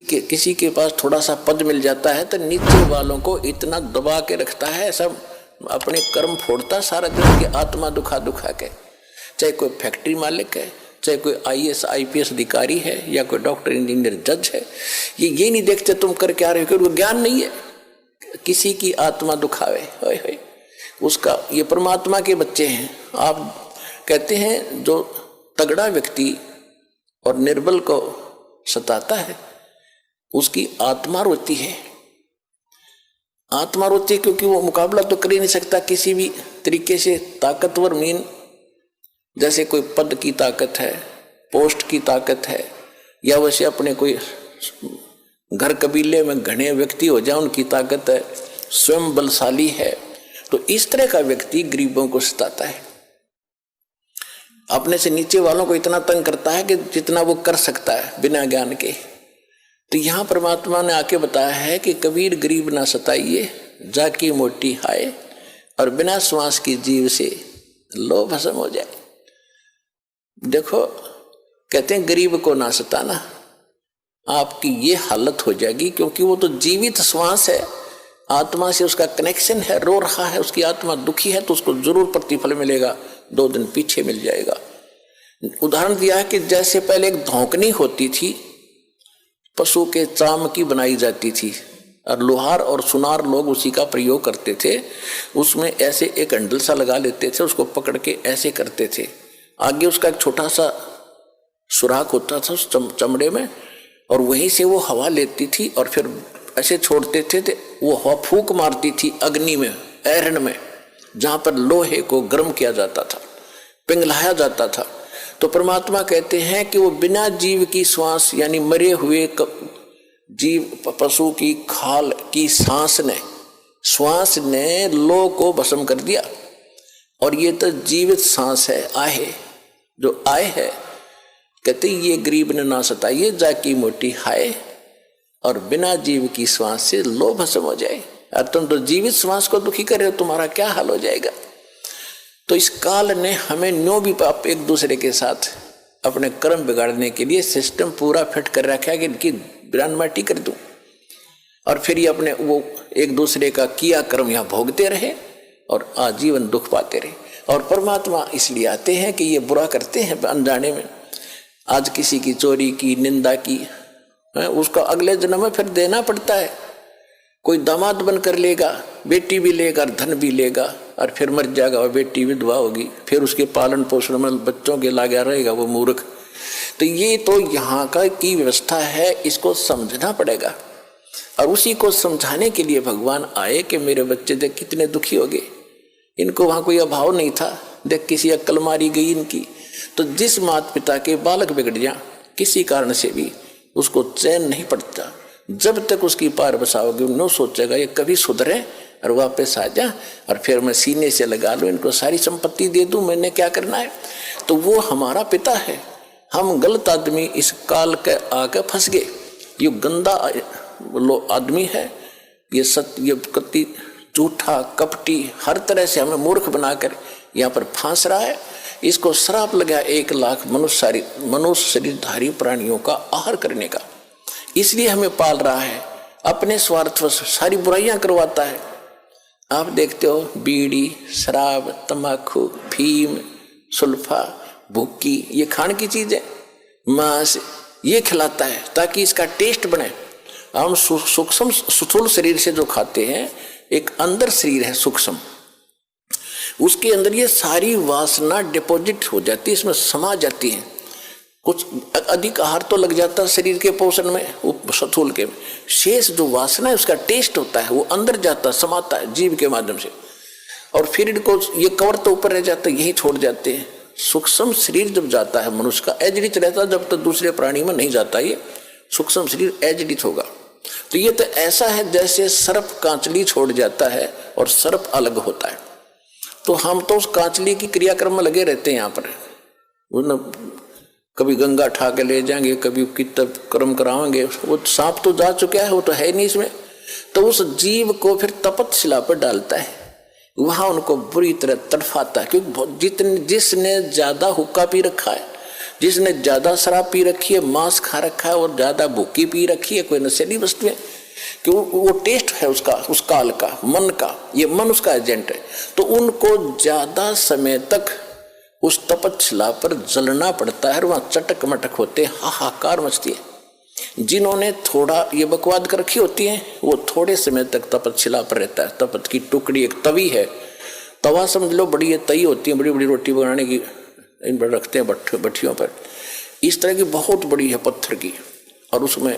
कि किसी के पास थोड़ा सा पद मिल जाता है तो नीचे वालों को इतना दबा के रखता है, सब अपने कर्म फोड़ता सारा दिन की आत्मा दुखा दुखा के। चाहे कोई फैक्ट्री मालिक है, चाहे कोई IAS IPS अधिकारी है, या कोई डॉक्टर इंजीनियर जज है, ये नहीं देखते तुम कर क्या रहे हो, क्योंकि ज्ञान नहीं है। किसी की आत्मा दुखावे, होय होय, उसका, ये परमात्मा के बच्चे हैं। आप कहते हैं जो तगड़ा व्यक्ति और निर्बल को सताता है उसकी आत्मा रोती है। आत्मा रोती है क्योंकि वो मुकाबला तो कर ही नहीं सकता किसी भी तरीके से। ताकतवर मीन जैसे कोई पद की ताकत है, पोस्ट की ताकत है, या वैसे अपने कोई घर कबीले में घने व्यक्ति हो जाए उनकी ताकत है, स्वयं बलशाली है। तो इस तरह का व्यक्ति गरीबों को सताता है, अपने से नीचे वालों को इतना तंग करता है कि जितना वो कर सकता है बिना ज्ञान के। तो यहां परमात्मा ने आके बताया है कि कबीर गरीब ना सताइए, जाकी मोटी हाय, और बिना श्वास की जीव से लो भस्म हो जाए। देखो, कहते हैं गरीब को ना सताना, आपकी ये हालत हो जाएगी, क्योंकि वो तो जीवित श्वास है, आत्मा से उसका कनेक्शन है, रो रहा है, उसकी आत्मा दुखी है, तो उसको जरूर प्रतिफल मिलेगा, 2 दिन पीछे मिल जाएगा। उदाहरण दिया है कि जैसे पहले एक धौंकनी होती थी, पशु के चाम की बनाई जाती थी, और लोहार और सुनार लोग उसी का प्रयोग करते थे। उसमें ऐसे एक हंडल सा लगा लेते थे, उसको पकड़ के ऐसे करते थे, आगे उसका एक छोटा सा सुराख होता था उस चमड़े में, और वहीं से वो हवा लेती थी और फिर ऐसे छोड़ते थे, तो वो हवा फूंक मारती थी अग्नि में, ऐरण में, जहां पर लोहे को गर्म किया जाता था, पिघलाया जाता था। तो परमात्मा कहते हैं कि वो बिना जीव की श्वास, यानी मरे हुए जीव पशु की खाल की श्वास ने लो को भस्म कर दिया। और ये तो जीवित सांस है, आहे, जो आए है। कहते ये गरीब ने ना सताइए, जाकी मोटी हाय, और बिना जीव की श्वास से लो भस्म हो जाए। और तुम तो जीवित श्वास को दुखी कर रहे हो, तुम्हारा क्या हाल हो जाएगा। तो इस काल ने हमें न्यों भी एक दूसरे के साथ अपने कर्म बिगाड़ने के लिए सिस्टम पूरा फिट कर रखा है कि इनकी बिरान माटी कर दूं, और फिर ये अपने वो एक दूसरे का किया कर्म यहाँ भोगते रहे और आजीवन दुख पाते रहे। और परमात्मा इसलिए आते हैं कि ये बुरा करते हैं अनजाने में। आज किसी की चोरी की, निंदा की, उसका अगले जन्म में फिर देना पड़ता है। कोई दामाद बनकर लेगा, बेटी भी लेगा, धन भी लेगा, और फिर मर जाएगा, और बेटी विधवा होगी, फिर उसके पालन पोषण में बच्चों के लागा रहेगा वो मूर्ख। तो ये तो यहाँ का की व्यवस्था है, इसको समझना पड़ेगा। और उसी को समझाने के लिए भगवान आए कि मेरे बच्चे देख कितने दुखी हो गए, इनको वहाँ कोई अभाव नहीं था, देख किसी अक्ल मारी गई इनकी। तो जिस माता पिता के बालक बिगड़ जाए किसी कारण से भी, उसको चैन नहीं पड़ता। जब तक उसकी पार बसाओगे उन्होंने सोचेगा ये कभी सुधरे और वापस आ जा, और फिर मैं सीने से लगा लूँ, इनको सारी संपत्ति दे दूँ, मैंने क्या करना है। तो वो हमारा पिता है। हम गलत आदमी इस काल के आके फंस गए। ये गंदा आदमी है, ये कति झूठा कपटी, हर तरह से हमें मूर्ख बनाकर यहाँ पर फांस रहा है। इसको श्राप लगा 1 लाख मनुष्य शरीरधारी प्राणियों का आहार करने का। इसलिए हमें पाल रहा है, अपने स्वार्थ सारी बुराइयां करवाता है। आप देखते हो बीड़ी, शराब, तंबाकू, फीम, सुल्फा, भुक्की, ये खाने की चीज है, मांस, ये खिलाता है ताकि इसका टेस्ट बने। हम सूक्ष्म स्थूल शरीर से जो खाते हैं, एक अंदर शरीर है सूक्ष्म, उसके अंदर ये सारी वासना डिपॉजिट हो जाती है, इसमें समा जाती है। कुछ अधिक आहार तो लग जाता है शरीर के पोषण में, वो स्थूल के में, शेष जो वासना है उसका टेस्ट होता है, वो अंदर जाता समाता है जीव के माध्यम से, और फिर इनको ये कवर तो ऊपर रह जाता है, यही छोड़ जाते हैं। सूक्ष्म शरीर जब जाता है मनुष्य का, एजडित रहता है, जब तक दूसरे प्राणी में नहीं जाता ये सूक्ष्म शरीर एजडित होगा। तो ये तो ऐसा है जैसे सर्प कांचली छोड़ जाता है और सर्प अलग होता है। तो हम तो उस कांचली की क्रियाक्रम में लगे रहते हैं यहाँ पर, कभी गंगा ठा के ले जाएंगे, कभी कितना कर्म कराएंगे। वो सांप तो जा चुका है, वो तो है नहीं इसमें। तो उस जीव को फिर तपतशिला पर डालता है, वहां उनको बुरी तरह तड़फाता है, क्योंकि जिसने ज्यादा हुक्का पी रखा है, जिसने ज्यादा शराब पी रखी है, मांस खा रखा है और ज्यादा भूखी पी रखी है, कोई नशीली वस्तु है, कि वो टेस्ट है उसका, उस काल का, मन का, ये मन उसका एजेंट है, तो उनको ज्यादा समय तक उस तपस्या पर जलना पड़ता है, वहां चटक मटक होते, हाहाकार मचती है। जिन्होंने थोड़ा ये बकवाद कर रखी होती है, वो थोड़े समय तक तपस्या पर रहता है। तपत की टुकड़ी एक तवी है, तवा समझ लो, बड़ी ये तई होती है, बड़ी बड़ी रोटी बनाने की, इन पर रखते हैं भट्टियों पर, इस तरह की बहुत बड़ी है पत्थर की, और उसमें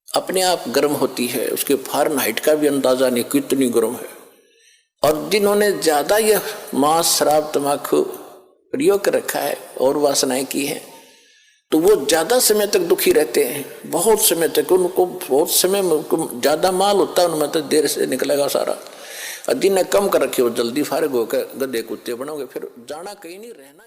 अपने आप गर्म होती है, उसके फ़ारेनहाइट का भी अंदाजा नहीं कितनी गर्म है। और जिन्होंने ज्यादा यह मांस शराब तम्बाकू प्रयोग कर रखा है और वासनाएं की है, तो वो ज्यादा समय तक दुखी रहते हैं, बहुत समय तक, उनको बहुत समय में ज्यादा माल होता है उनमें, तो देर से निकलेगा सारा। और जिन्हें कम कर रखे वो जल्दी फारिग होकर गधे कुत्ते बनोगे, फिर जाना कहीं नहीं, रहना।